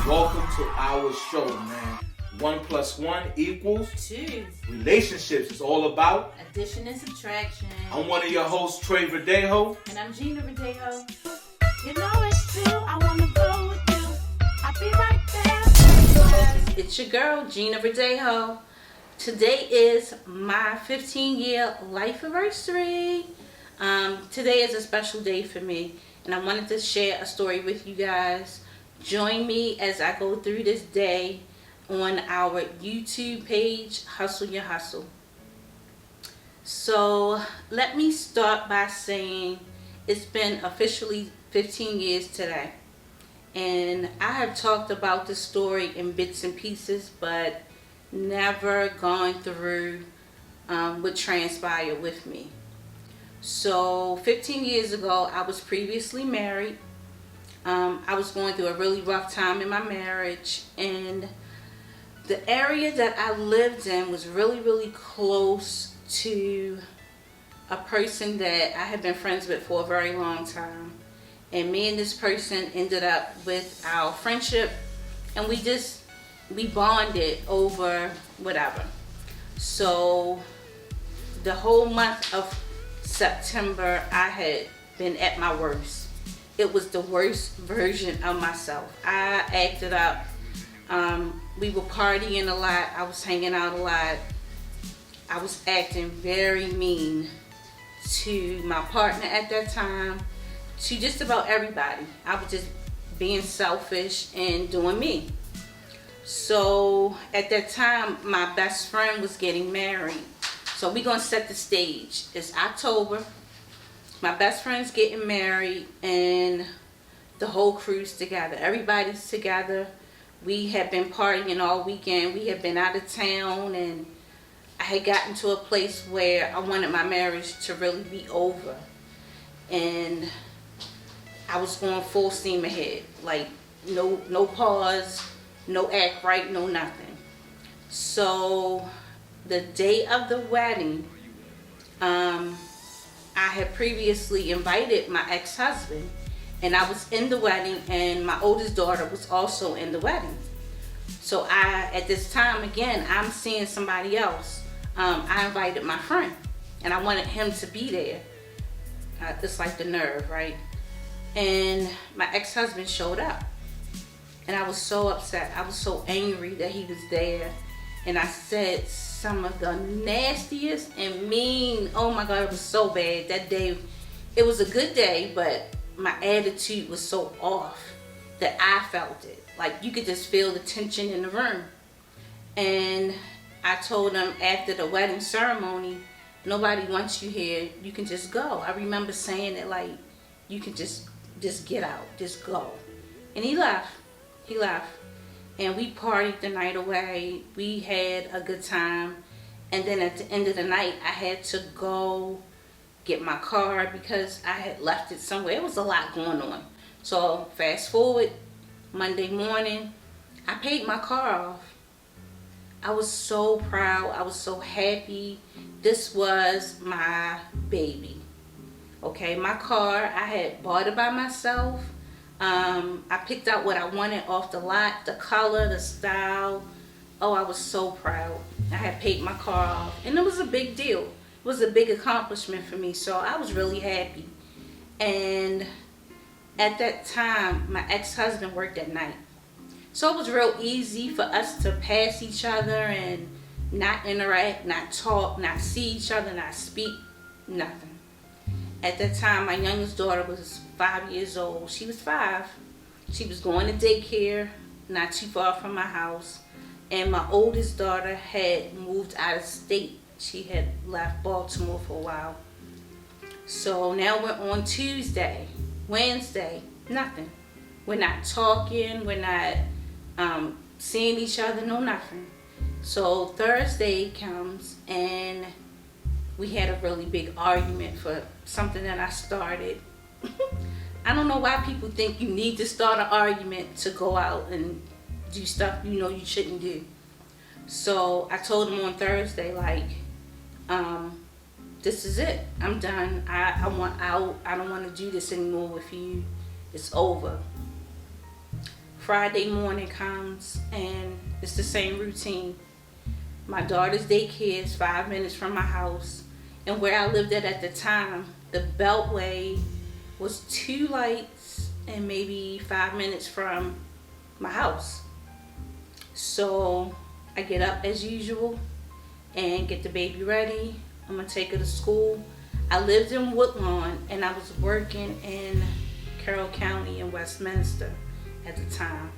Welcome to our show, man. 1 + 1 = 2. Relationships is all about Addition and subtraction. I'm one of your hosts, Trey Verdejo. And I'm Gina Verdejo. You know it's true, I wanna go with you. I'll be right there. It's your girl, Gina Verdejo. Today is my 15-year life anniversary. Today is a special day for me, and I wanted to share a story with you guys. Join me as I go through this day on our YouTube page, Hustle Your Hustle. So let me start by saying it's been officially 15 years today. And I have talked about this story in bits and pieces, but never gone through what transpired with me. So 15 years ago, I was previously married. I was going through a really rough time in my marriage, and the area that I lived in was really close to a person that I had been friends with for a very long time. And me and this person ended up with our friendship, and we bonded over whatever. So the whole month of September, I had been at my worst. It was the worst version of myself. I acted up. We were partying a lot. I was hanging out a lot. I was acting very mean to my partner at that time, to just about everybody. I was just being selfish and doing me. So at that time, my best friend was getting married. So we're going to set the stage. It's October. My best friend's getting married, and the whole crew's together. Everybody's together. We had been partying all weekend. We had been out of town, and I had gotten to a place where I wanted my marriage to really be over. And I was going full steam ahead. Like, no pause, no act right, no nothing. So the day of the wedding, I had previously invited my ex-husband, and I was in the wedding, and my oldest daughter was also in the wedding. So at this time, again, I'm seeing somebody else. I invited my friend, and I wanted him to be there. It's like the nerve, right? And my ex-husband showed up, and I was so upset. I was so angry that he was there, and I said some of the nastiest and mean, oh my God, it was so bad. That day, it was a good day, but my attitude was so off that I felt it. Like, you could just feel the tension in the room. And I told him after the wedding ceremony, nobody wants you here, you can just go. I remember saying it, like, you can just get out, just go. And he left. And we partied the night away. We had a good time. And then at the end of the night, I had to go get my car because I had left it somewhere. It was a lot going on. So fast forward, Monday morning, I paid my car off. I was so proud. I was so happy. This was my baby. Okay, my car, I had bought it by myself. I picked out what I wanted off the lot, the color, the style. Oh, I was so proud. I had paid my car off, and it was a big deal. It was a big accomplishment for me, so I was really happy. And at that time, my ex-husband worked at night. So it was real easy for us to pass each other and not interact, not talk, not see each other, not speak, nothing. At that time, my youngest daughter was 5 years old. She was 5. She was going to daycare, not too far from my house. And my oldest daughter had moved out of state. She had left Baltimore for a while. So now we're on Tuesday, Wednesday, nothing. We're not talking, we're not seeing each other, no nothing. So Thursday comes, and we had a really big argument for something that I started. I don't know why people think you need to start an argument to go out and do stuff you know you shouldn't do. So I told him on Thursday, like, this is it. I'm done. I want out. I don't want to do this anymore with you. It's over. Friday morning comes and it's the same routine. My daughter's daycare is 5 minutes from my house, and where I lived at the time, the Beltway was 2 lights and maybe 5 minutes from my house. So I get up as usual and get the baby ready. I'm gonna take her to school. I lived in Woodlawn and I was working in Carroll County in Westminster at the time.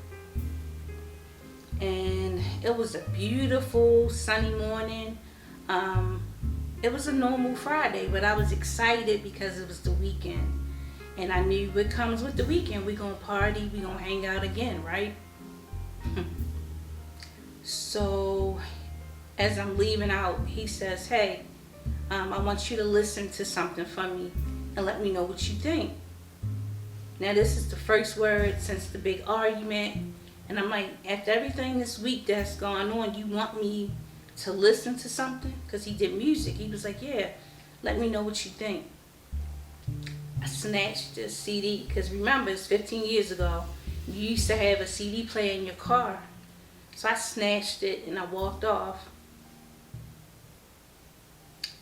And it was a beautiful sunny morning. It was a normal Friday, but I was excited because it was the weekend. And I knew what comes with the weekend. We're gonna party, we're gonna hang out again, right? So as I'm leaving out, he says, hey, I want you to listen to something from me and let me know what you think. Now this is the first word since the big argument. And I'm like, after everything this week that's going on, you want me to listen to something? Because he did music. He was like, yeah, let me know what you think. I snatched the CD, because remember, it's 15 years ago. You used to have a CD player in your car. So I snatched it and I walked off.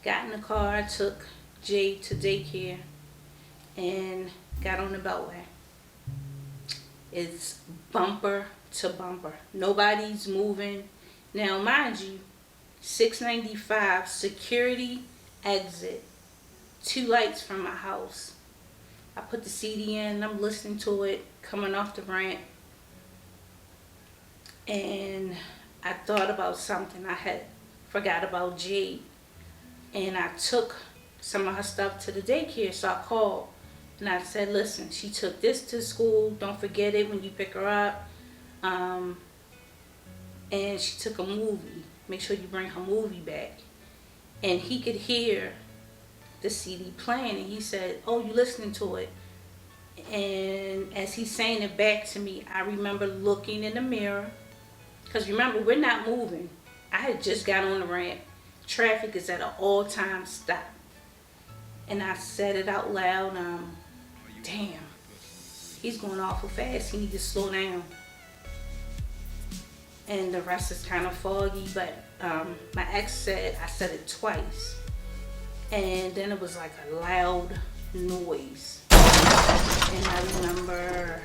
Got in the car, took Jay to daycare, and got on the Beltway. It's bumper to bumper. Nobody's moving. Now, mind you, 695 security exit, 2 lights from my house. I put the CD in, I'm listening to it, coming off the ramp. And I thought about something. I had forgot about Jade. And I took some of her stuff to the daycare, so I called. And I said, listen, she took this to school. Don't forget it when you pick her up. And she took a movie. Make sure you bring her movie back. And he could hear the CD playing. And he said, oh, you listening to it? And as he's saying it back to me, I remember looking in the mirror. Because remember, we're not moving. I had just got on the ramp. Traffic is at an all-time stop. And I said it out loud, damn, he's going awful fast. He needs to slow down. And the rest is kind of foggy, but my ex said, I said it twice. And then it was like a loud noise. And I remember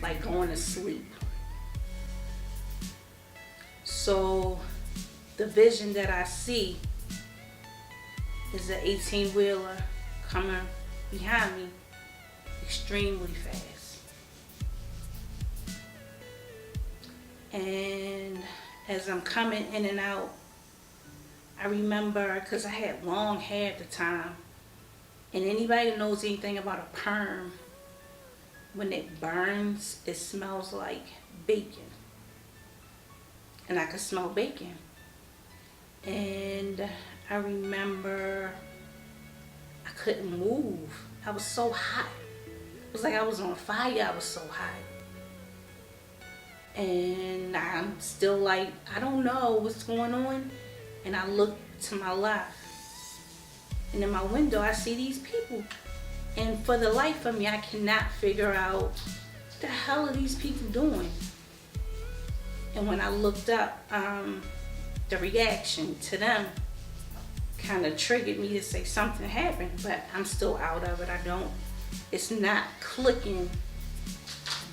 like going to sleep. So the vision that I see is an 18-wheeler coming behind me extremely fast. And as I'm coming in and out, I remember, because I had long hair at the time, and anybody that knows anything about a perm, when it burns, it smells like bacon. And I could smell bacon. And I remember I couldn't move. I was so hot. It was like I was on fire. I was so hot. And I'm still like, I don't know what's going on. And I look to my left. And in my window, I see these people. And for the life of me, I cannot figure out what the hell are these people doing. And when I looked up, the reaction to them kind of triggered me to say something happened, but I'm still out of it. It's not clicking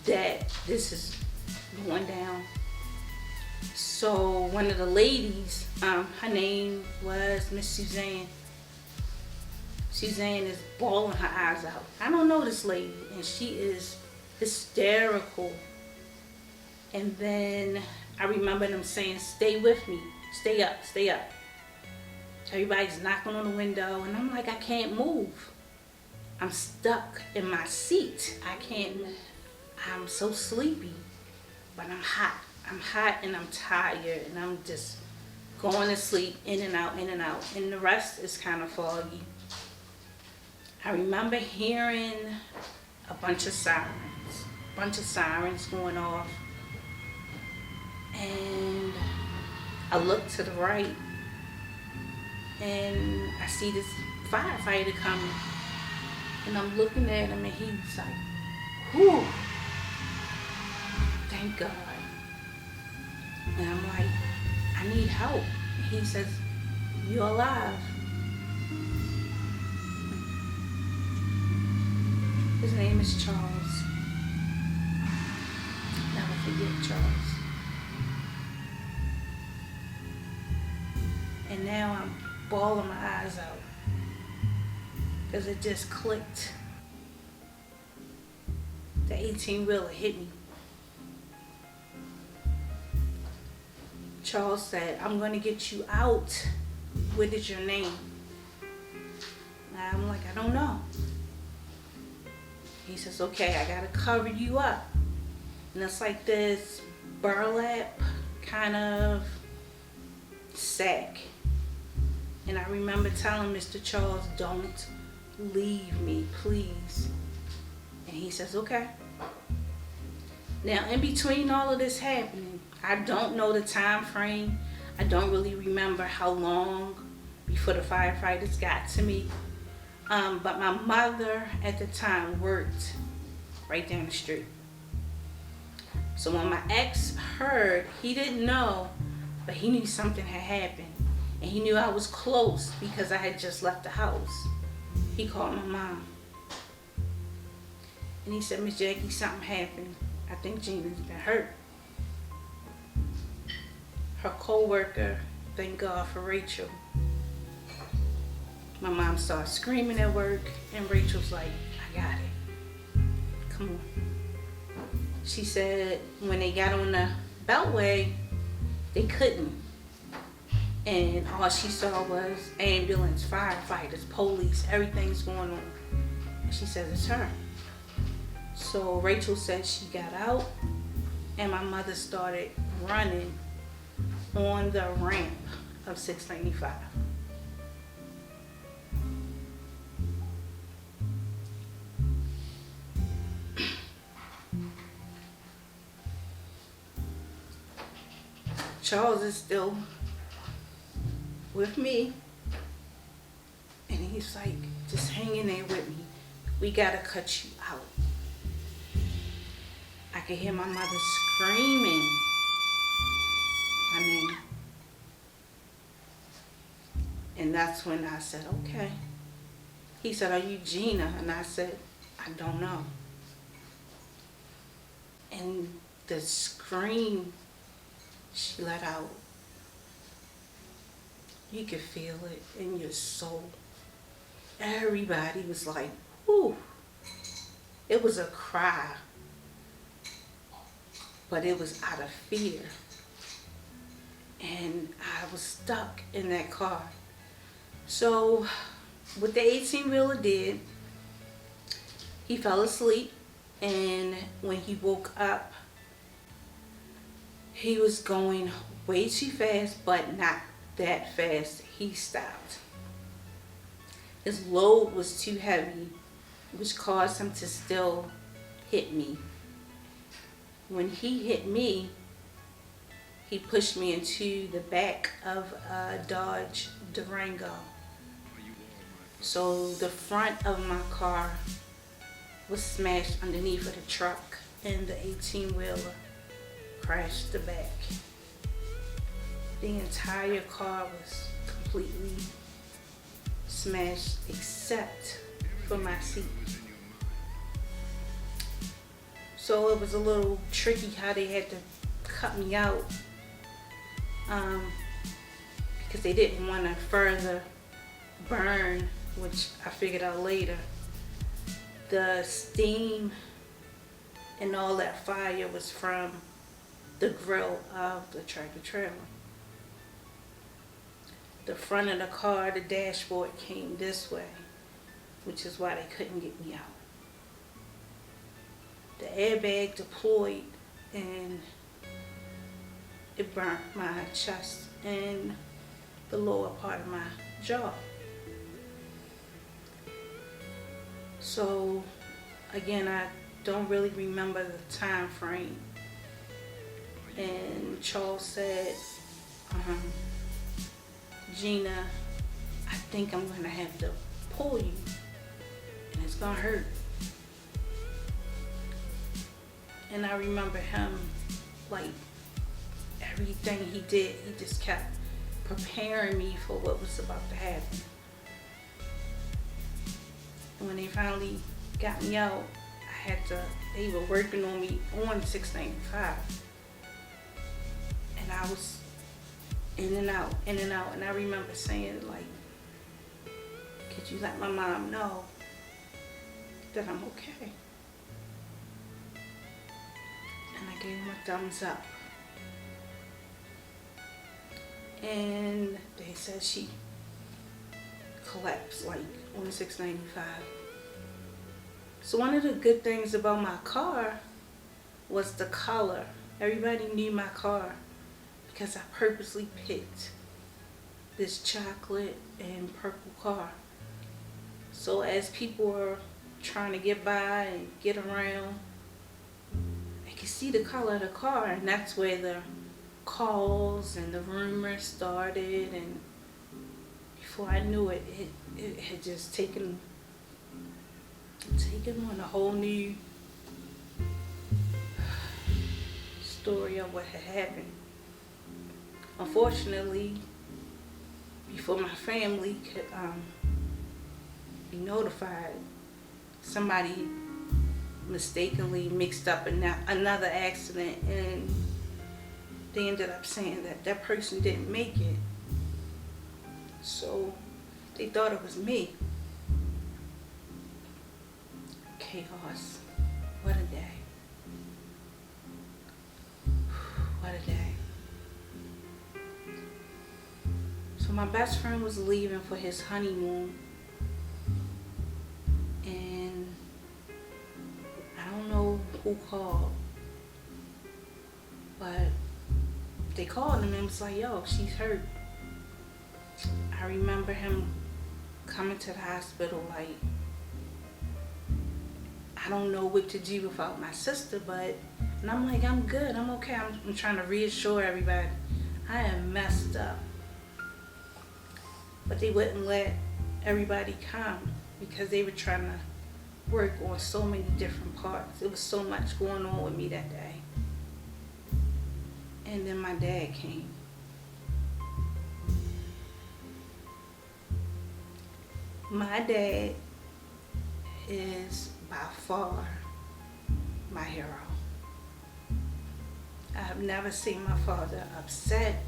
that this is going down. So one of the ladies, her name was Miss Suzanne. Suzanne is bawling her eyes out. I don't know this lady, and she is hysterical. And then I remember them saying, stay with me, stay up, stay up. Everybody's knocking on the window, and I'm like, I can't move. I'm stuck in my seat. I'm so sleepy, but I'm hot. I'm hot and I'm tired, and I'm just going to sleep, in and out, in and out. And the rest is kind of foggy. I remember hearing a bunch of sirens going off. And I look to the right, and I see this firefighter coming. And I'm looking at him, and he's like, whew, thank thank God. And I'm like, I need help. He says, you're alive. His name is Charles. Never forget Charles. And now I'm bawling my eyes out because it just clicked. The 18-wheeler hit me. Charles said, I'm going to get you out. What is your name? And I'm like, I don't know. He says, okay, I got to cover you up. And it's like this burlap kind of sack. And I remember telling Mr. Charles, don't leave me, please. And he says, okay. Now, in between all of this happening, I don't know the time frame. I don't really remember how long before the firefighters got to me. But my mother at the time worked right down the street. So when my ex heard, he didn't know, but he knew something had happened. And he knew I was close because I had just left the house. He called my mom. And he said, Miss Jackie, something happened. I think Gina's been hurt. Her co-worker, thank God for Rachel. My mom started screaming at work, and Rachel's like, I got it. Come on. She said when they got on the beltway, they couldn't. And all she saw was ambulance, firefighters, police, everything's going on. And she said, it's her. So Rachel said she got out, and my mother started running on the ramp of 695. Charles is still with me, and he's like, just hang in there with me. We gotta cut you out. I could hear my mother screaming my name. And that's when I said, okay. He said, are you Gina? And I said, I don't know. And the scream she let out, you could feel it in your soul. Everybody was like, ooh. It was a cry, but it was out of fear. And I was stuck in that car. So what the 18-wheeler did, he fell asleep, and when he woke up, he was going way too fast, but not that fast. He stopped. His load was too heavy, which caused him to still hit me. When he hit me, he pushed me into the back of a Dodge Durango. So the front of my car was smashed underneath of the truck, and the 18-wheeler crashed the back. The entire car was completely smashed except for my seat. So it was a little tricky how they had to cut me out, because they didn't want to further burn, which I figured out later. The steam and all that fire was from the grill of the tractor trailer. The front of the car, the dashboard came this way, which is why they couldn't get me out. The airbag deployed, and it burnt my chest and the lower part of my jaw. So again, I don't really remember the time frame. And Charles said, Gina, I think I'm gonna have to pull you, and it's gonna hurt. And I remember him, like, everything he did, he just kept preparing me for what was about to happen. And when they finally got me out, they were working on me on 695. And I was in and out. And I remember saying, like, could you let my mom know that I'm okay? And I gave him a thumbs up. And they said she collapsed, like, on 695. So one of the good things about my car was the color. Everybody knew my car because I purposely picked this chocolate and purple car. So as people were trying to get by and get around, I could see the color of the car, and that's where the calls and the rumors started. And before I knew it, it had just taken on a whole new story of what had happened. Unfortunately, before my family could be notified, somebody mistakenly mixed up another accident, and they ended up saying that person didn't make it. So they thought it was me. Chaos. What a day. What a day. So my best friend was leaving for his honeymoon, and I don't know who called, but they called him and was like, yo, she's hurt. I remember him coming to the hospital like, I don't know what to do without my sister, and I'm like, I'm good, I'm okay. I'm trying to reassure everybody, I am messed up. But they wouldn't let everybody come because they were trying to work on so many different parts. There was so much going on with me that day. And then my dad came. My dad is by far my hero. I have never seen my father upset.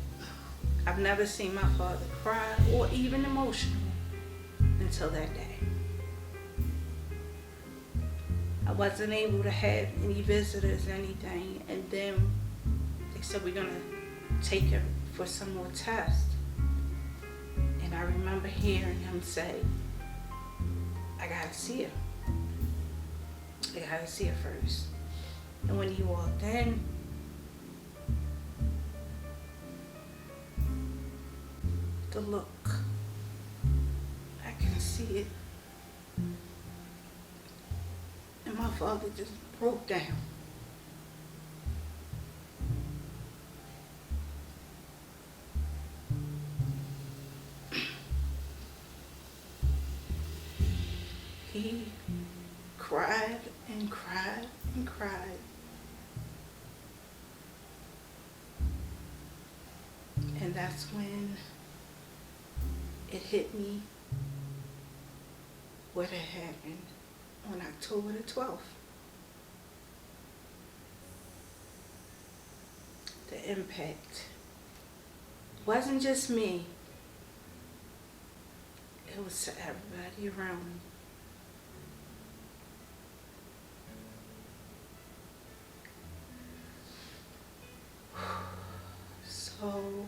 I've never seen my father cry or even emotional until that day. I wasn't able to have any visitors or anything, and then they said we're gonna take her for some more tests. And I remember hearing him say, I gotta see her. I gotta see her first. And when he walked in, the look, I can see it. And my father just broke down. He cried and cried and cried. And that's when it hit me what had happened on October the 12th. The impact wasn't just me. It was to everybody around me. So,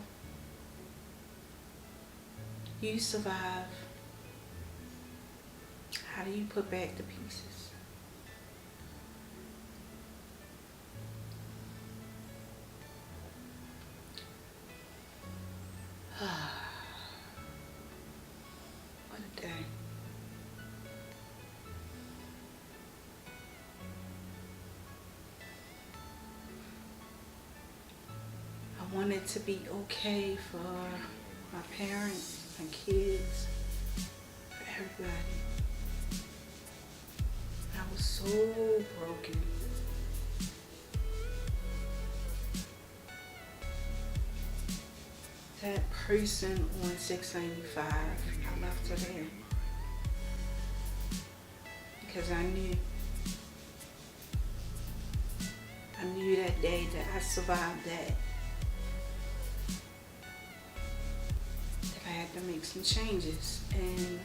you survive. How do you put back the pieces? What a day. I wanted to be okay for my parents, my kids, for everybody. I was so broken. that person on 695, I left her there. Because I knew that day that I survived that I had to make some changes, and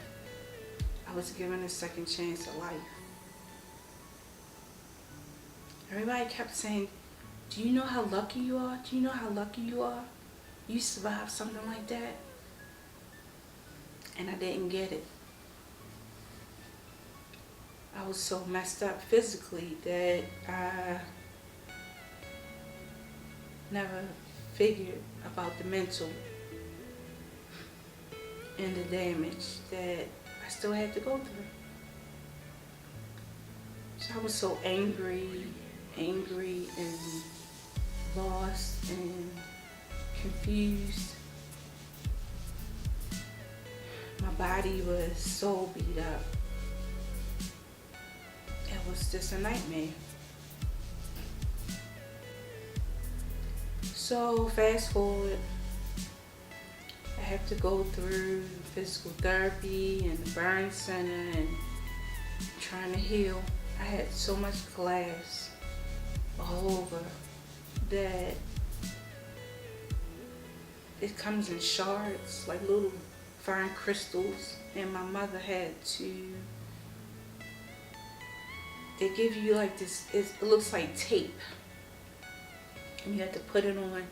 I was given a second chance at life. Everybody kept saying, do you know how lucky you are? Do you know how lucky you are? You survived something like that. And I didn't get it. I was so messed up physically that I never figured about the mental and the damage that I still had to go through. So I was so angry and lost and confused. My body was so beat up. It was just a nightmare. So fast forward, I have to go through physical therapy and the burn center and trying to heal. I had so much glass all over that it comes in shards, like little fine crystals, and my mother had to, they give you like this, it looks like tape, and you have to put it on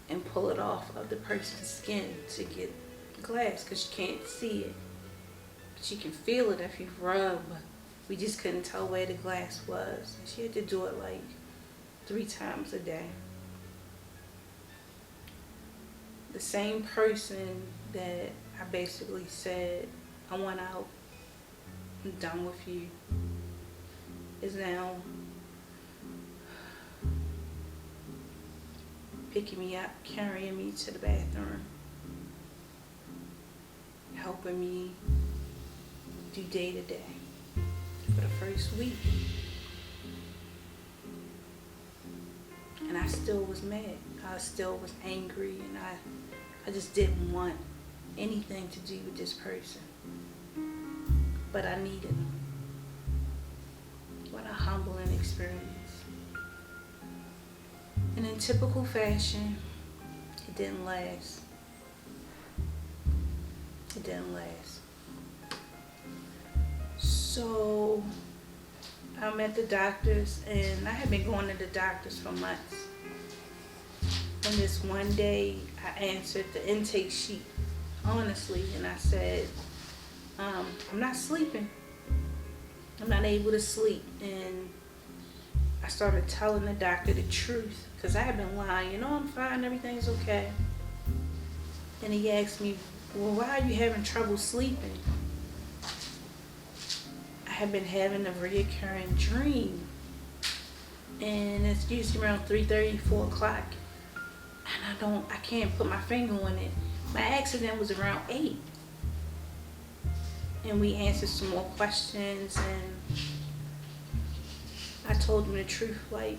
and pull it off of the person's skin to get glass, because you can't see it, but you can feel it if you rub. We just couldn't tell where the glass was. She had to do it like 3 times a day. The same person that I basically said, I want out, I'm done with you, is now picking me up, carrying me to the bathroom, helping me do day to day for the first week. And I still was mad. I still was angry, and I just didn't want anything to do with this person. But I needed him. What a humbling experience. And in typical fashion, it didn't last. It didn't last. So I'm at the doctor's, and I had been going to the doctor's for months. And this one day, I answered the intake sheet honestly, and I said, I'm not sleeping. I'm not able to sleep. And I started telling the doctor the truth, because I had been lying. I'm fine, everything's okay. And he asked me, well, why are you having trouble sleeping? I had been having a reoccurring dream, and it's usually around 3:30, 4 o'clock, and I can't put my finger on it. My accident was around 8, and we answered some more questions, and I told him the truth. Like,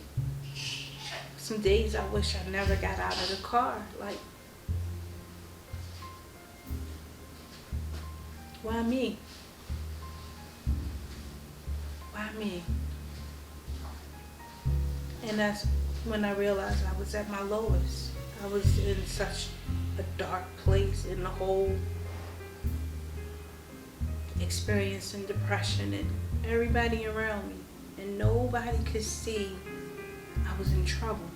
some days I wish I never got out of the car. Like, why me? Why me? And that's when I realized I was at my lowest. I was in such a dark place in the whole experiencing depression, and everybody around me, and nobody could see I was in trouble.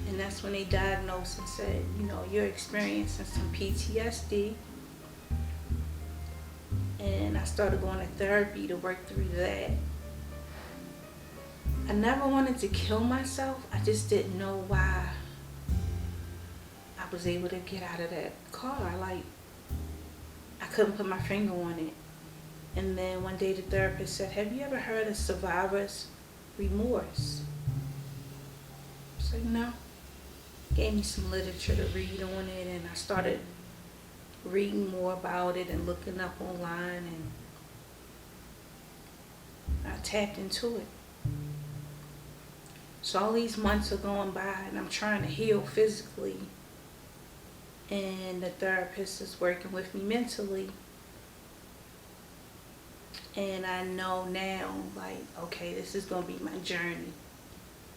And that's when they diagnosed and said, you're experiencing some PTSD. And I started going to therapy to work through that. I never wanted to kill myself. I just didn't know why I was able to get out of that car. Like, I couldn't put my finger on it. And then one day the therapist said, have you ever heard of survivor's remorse? I said, no. Gave me some literature to read on it, and I started reading more about it and looking up online, and I tapped into it. So all these months are going by and I'm trying to heal physically. And the therapist is working with me mentally. And I know now, like, okay, this is going to be my journey.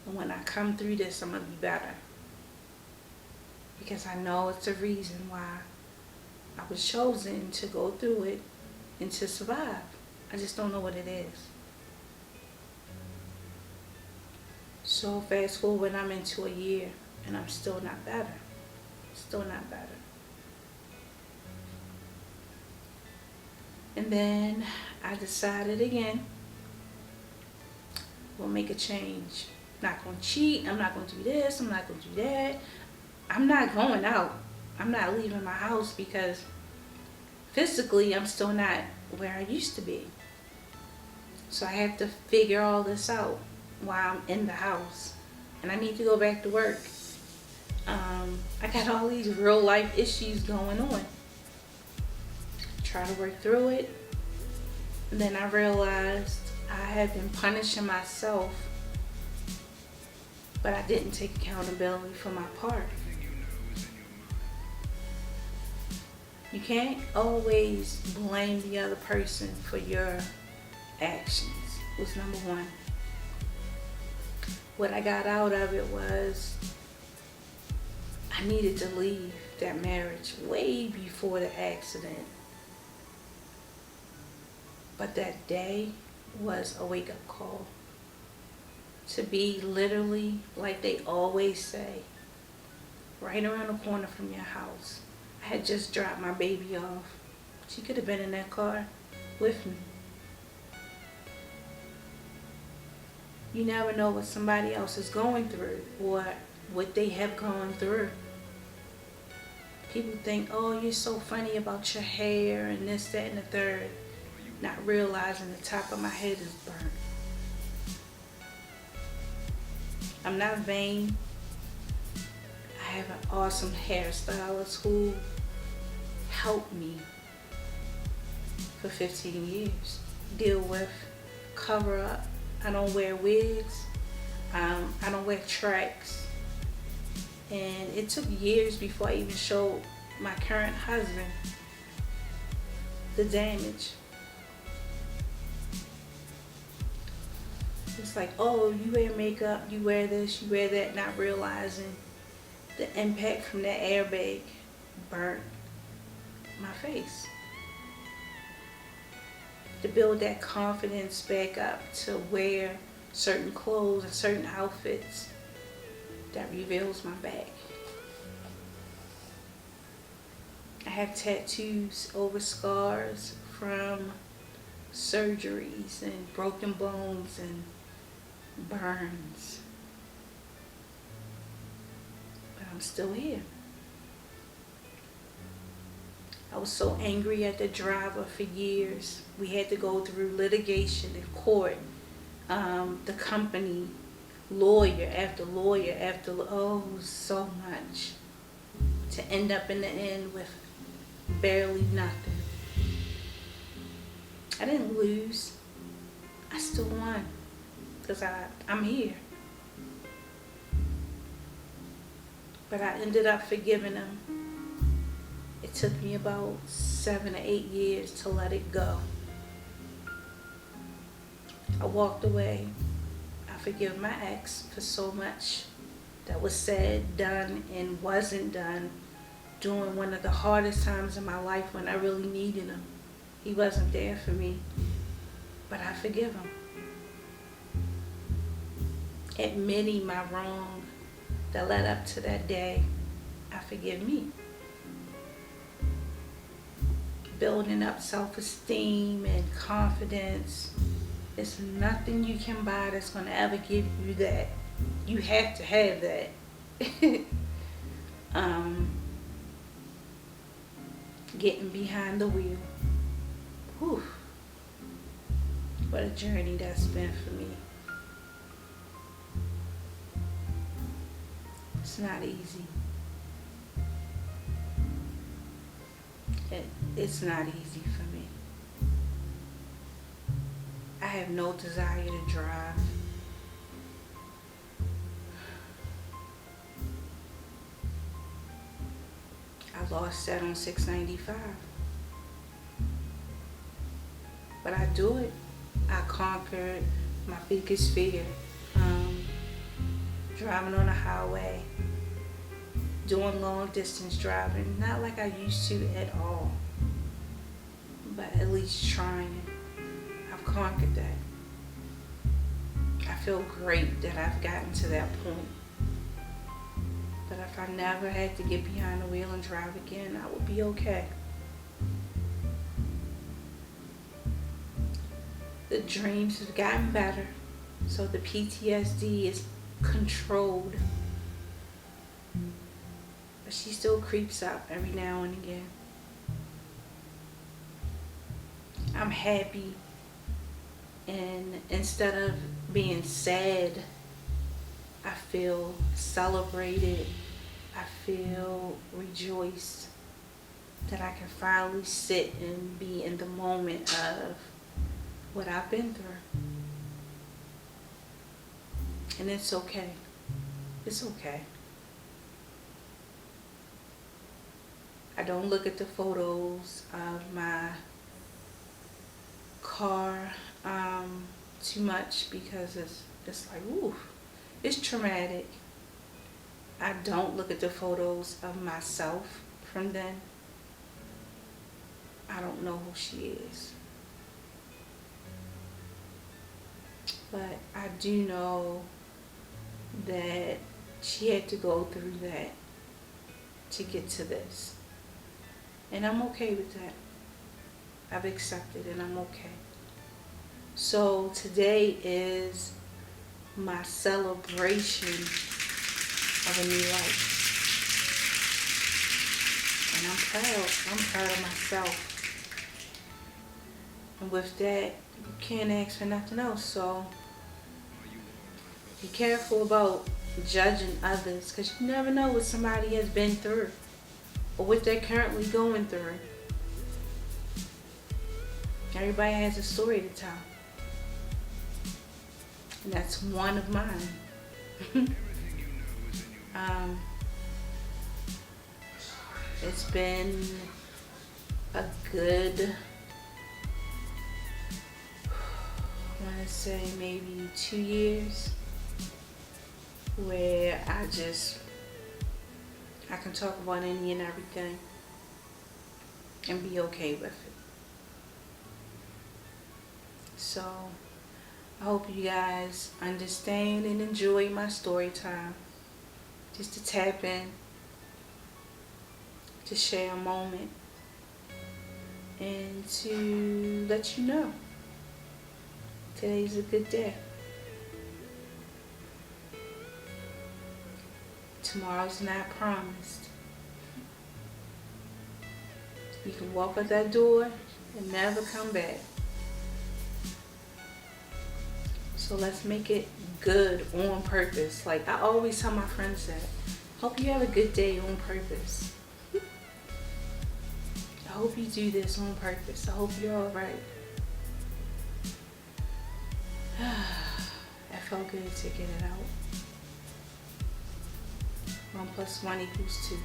And when I come through this, I'm going to be better. Because I know it's a reason why I was chosen to go through it and to survive. I just don't know what it is. So fast forward, I'm into a year and I'm still not better. Still not better. And then I decided again, we'll make a change. I'm not going to cheat. I'm not going to do this. I'm not going to do that. I'm not going out. I'm not leaving my house because physically I'm still not where I used to be. So I have to figure all this out while I'm in the house. And I need to go back to work. I got all these real life issues going on. Try to work through it. And then I realized I had been punishing myself, but I didn't take accountability for my part. You can't always blame the other person for your actions, was number one. What I got out of it was I needed to leave that marriage way before the accident. But that day was a wake-up call. To be literally, like they always say, right around the corner from your house. I had just dropped my baby off. She could have been in that car with me. You never know what somebody else is going through or what they have gone through. People think, oh, you're so funny about your hair and this, that, and the third. Not realizing the top of my head is burnt. I'm not vain. I have an awesome hairstylist who helped me for 15 years deal with cover up. I don't wear wigs. I don't wear tracks. And it took years before I even showed my current husband the damage. It's like, oh, you wear makeup, you wear this, you wear that, not realizing the impact from that airbag burnt my face. To build that confidence back up to wear certain clothes and certain outfits that reveals my back. I have tattoos over scars from surgeries and broken bones and burns. But I'm still here. I was so angry at the driver for years. We had to go through litigation in court. The company, lawyer after lawyer after, oh, so much. To end up in the end with barely nothing. I didn't lose. I still won. Because I'm here. But I ended up forgiving him. It took me about 7 or 8 years to let it go. I walked away. I forgive my ex for so much that was said, done, and wasn't done during one of the hardest times in my life when I really needed him. He wasn't there for me, but I forgive him. Admitting my wrong that led up to that day, I forgive me. Building up self-esteem and confidence. There's nothing you can buy that's going to ever give you that. You have to have that. Getting behind the wheel. Whew. What a journey that's been for me. It's not easy. It's not easy for me. I have no desire to drive. lost that on 695. But I do it. I conquered my biggest fear. Driving on the highway, doing long distance driving, not like I used to at all, but at least trying. I've conquered that. I feel great that I've gotten to that point. But if I never had to get behind the wheel and drive again, I would be okay. The dreams have gotten better, so the PTSD is controlled. But she still creeps up every now and again. I'm happy, and instead of being sad, I feel celebrated. I feel rejoiced that I can finally sit and be in the moment of what I've been through. And it's okay. It's okay. I don't look at the photos of my car too much because it's like, ooh, it's traumatic. I don't look at the photos of myself from then. I don't know who she is. But I do know that she had to go through that to get to this. And I'm okay with that. I've accepted and I'm okay. So today is my celebration of a new life. And I'm proud. I'm proud of myself. And with that, you can't ask for nothing else. So be careful about judging others, because you never know what somebody has been through or what they're currently going through. Everybody has a story to tell. And that's one of mine. It's been a good, I want to say maybe 2 years where I can talk about any and everything and be okay with it. So I hope you guys understand and enjoy my story time. Just to tap in, to share a moment, and to let you know today's a good day. Tomorrow's not promised. You can walk out that door and never come back. So let's make it good on purpose. Like I always tell my friends that. Hope you have a good day on purpose. I hope you do this on purpose. I hope you're alright. That felt good to get it out. 1 + 1 = 2.